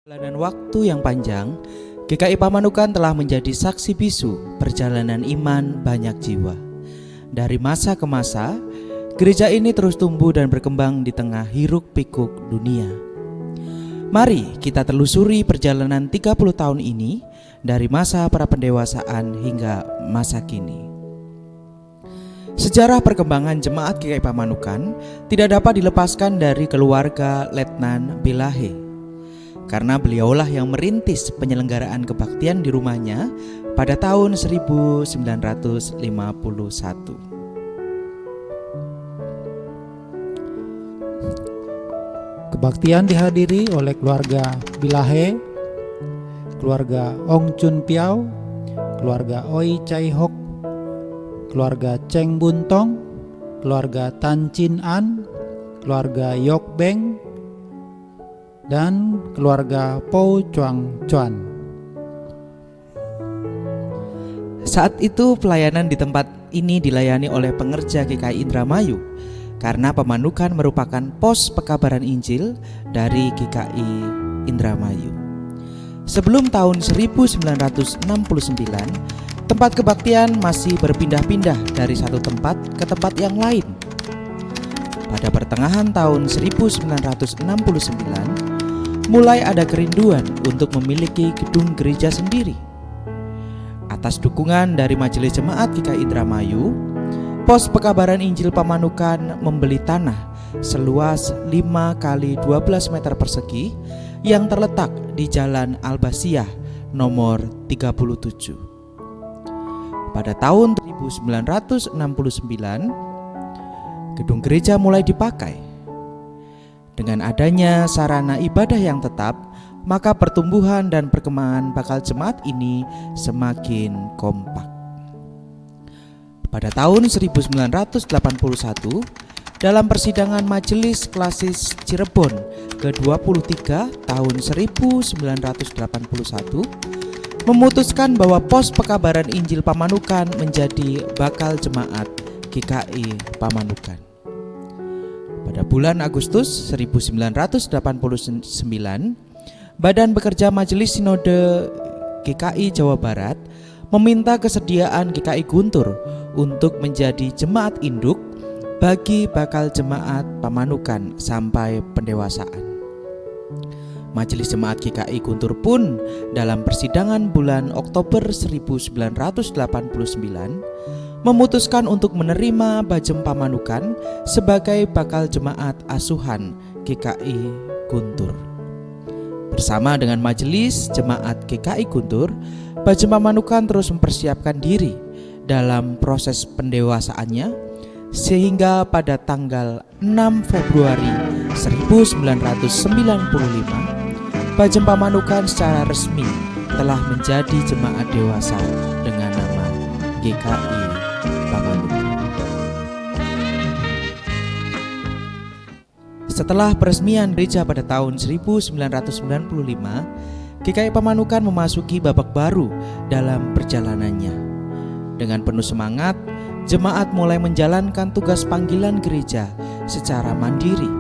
Perjalanan waktu yang panjang, GKI Pamanukan telah menjadi saksi bisu perjalanan iman banyak jiwa. Dari masa ke masa, gereja ini terus tumbuh dan berkembang di tengah hiruk-pikuk dunia. Mari kita telusuri perjalanan 30 tahun ini dari masa prapendewasaan hingga masa kini. Sejarah perkembangan jemaat GKI Pamanukan tidak dapat dilepaskan dari keluarga Letnan Bilahe, karena beliaulah yang merintis penyelenggaraan kebaktian di rumahnya pada tahun 1951. Kebaktian dihadiri oleh keluarga Bilahe, keluarga Ong Chun Piao, keluarga Oi Chai Hok, keluarga Cheng Buntong, keluarga Tan Chin An, keluarga Yok Beng, dan keluarga Po Chuang Chuan. Saat itu pelayanan di tempat ini dilayani oleh pengerja GKI Indramayu, karena Pamanukan merupakan pos pekabaran Injil dari GKI Indramayu. Sebelum tahun 1969, tempat kebaktian masih berpindah-pindah dari satu tempat ke tempat yang lain. Pada pertengahan tahun 1969, mulai ada kerinduan untuk memiliki gedung gereja sendiri. Atas dukungan dari Majelis Jemaat GKI Indramayu, pos pekabaran Injil Pamanukan membeli tanah seluas 5 x 12 meter persegi yang terletak di Jalan Al-Basiyah nomor 37. Pada tahun 1969, gedung gereja mulai dipakai. Dengan adanya sarana ibadah yang tetap, maka pertumbuhan dan perkembangan bakal jemaat ini semakin kompak. Pada tahun 1981, dalam persidangan Majelis Klasis Cirebon ke-23 tahun 1981, memutuskan bahwa pos pekabaran Injil Pamanukan menjadi bakal jemaat GKI Pamanukan. Pada bulan Agustus 1989, Badan Bekerja Majelis Sinode GKI Jawa Barat meminta kesediaan GKI Guntur untuk menjadi jemaat induk bagi bakal jemaat Pamanukan sampai pendewasaan. Majelis Jemaat GKI Guntur pun dalam persidangan bulan Oktober 1989 memutuskan untuk menerima Bajem Pamanukan sebagai bakal jemaat asuhan GKI Guntur. Bersama dengan Majelis Jemaat GKI Guntur, Bajem Pamanukan terus mempersiapkan diri dalam proses pendewasaannya, sehingga pada tanggal 6 Februari 1995, Bajem Pamanukan secara resmi telah menjadi jemaat dewasa dengan nama GKI Pamanukan. Setelah peresmian gereja pada tahun 1995, GKI Pamanukan memasuki babak baru dalam perjalanannya. Dengan penuh semangat, jemaat mulai menjalankan tugas panggilan gereja secara mandiri.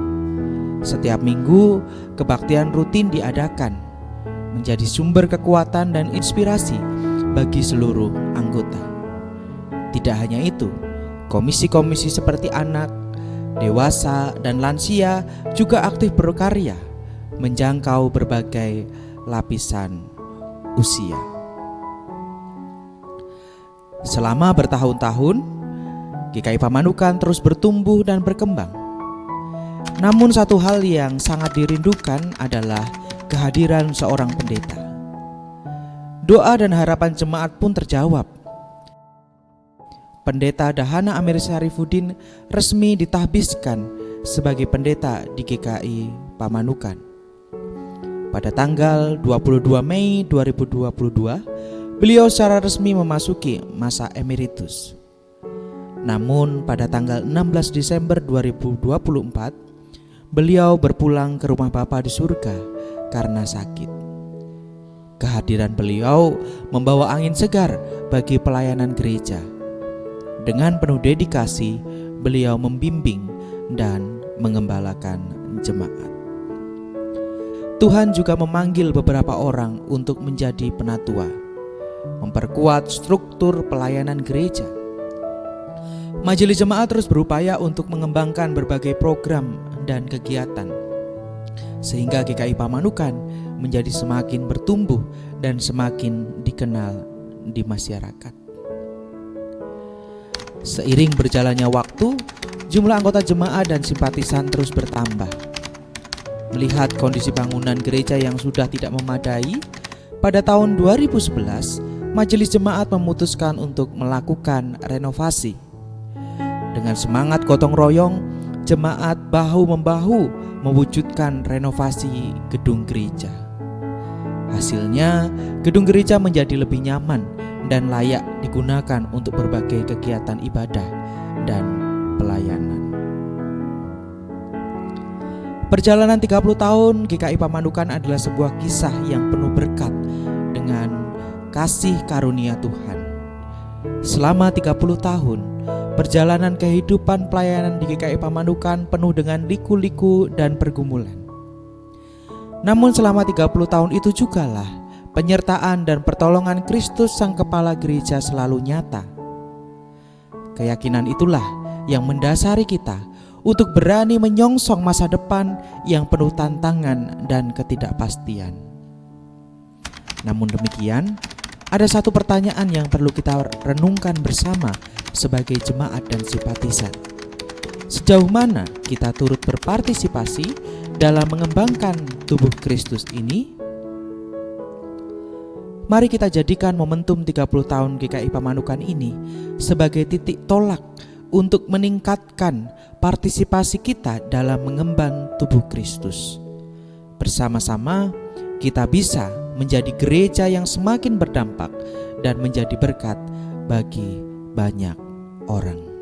Setiap minggu, kebaktian rutin diadakan, menjadi sumber kekuatan dan inspirasi bagi seluruh anggota. Tidak hanya itu, komisi-komisi seperti anak, dewasa, dan lansia juga aktif berkarya menjangkau berbagai lapisan usia. Selama bertahun-tahun, GKI Pamanukan terus bertumbuh dan berkembang. Namun satu hal yang sangat dirindukan adalah kehadiran seorang pendeta. Doa dan harapan jemaat pun terjawab. Pendeta Dahana Amir Syarifuddin resmi ditahbiskan sebagai pendeta di GKI Pamanukan. Pada tanggal 22 Mei 2022, beliau secara resmi memasuki masa emeritus. Namun pada tanggal 16 Desember 2024, beliau berpulang ke rumah Bapa di surga karena sakit. Kehadiran beliau membawa angin segar bagi pelayanan gereja. Dengan penuh dedikasi, beliau membimbing dan mengembalakan jemaat. Tuhan juga memanggil beberapa orang untuk menjadi penatua, memperkuat struktur pelayanan gereja. Majelis Jemaat terus berupaya untuk mengembangkan berbagai program dan kegiatan, sehingga GKI Pamanukan menjadi semakin bertumbuh dan semakin dikenal di masyarakat. Seiring berjalannya waktu, jumlah anggota jemaat dan simpatisan terus bertambah. Melihat kondisi bangunan gereja yang sudah tidak memadai, pada tahun 2011, Majelis Jemaat memutuskan untuk melakukan renovasi. Dengan semangat gotong royong, jemaat bahu-membahu mewujudkan renovasi gedung gereja. Hasilnya, gedung gereja menjadi lebih nyaman dan layak digunakan untuk berbagai kegiatan ibadah dan pelayanan. Perjalanan 30 tahun GKI Pamanukan adalah sebuah kisah yang penuh berkat dengan kasih karunia Tuhan. Selama 30 tahun, perjalanan kehidupan pelayanan di GKI Pamanukan penuh dengan liku-liku dan pergumulan. Namun selama 30 tahun itu jugalah penyertaan dan pertolongan Kristus Sang Kepala Gereja selalu nyata. Keyakinan itulah yang mendasari kita untuk berani menyongsong masa depan yang penuh tantangan dan ketidakpastian. Namun demikian, ada satu pertanyaan yang perlu kita renungkan bersama sebagai jemaat dan simpatisan. Sejauh mana kita turut berpartisipasi dalam mengembangkan tubuh Kristus ini? Mari kita jadikan momentum 30 tahun GKI Pamanukan ini sebagai titik tolak untuk meningkatkan partisipasi kita dalam mengemban tubuh Kristus. Bersama-sama kita bisa menjadi gereja yang semakin berdampak dan menjadi berkat bagi banyak orang.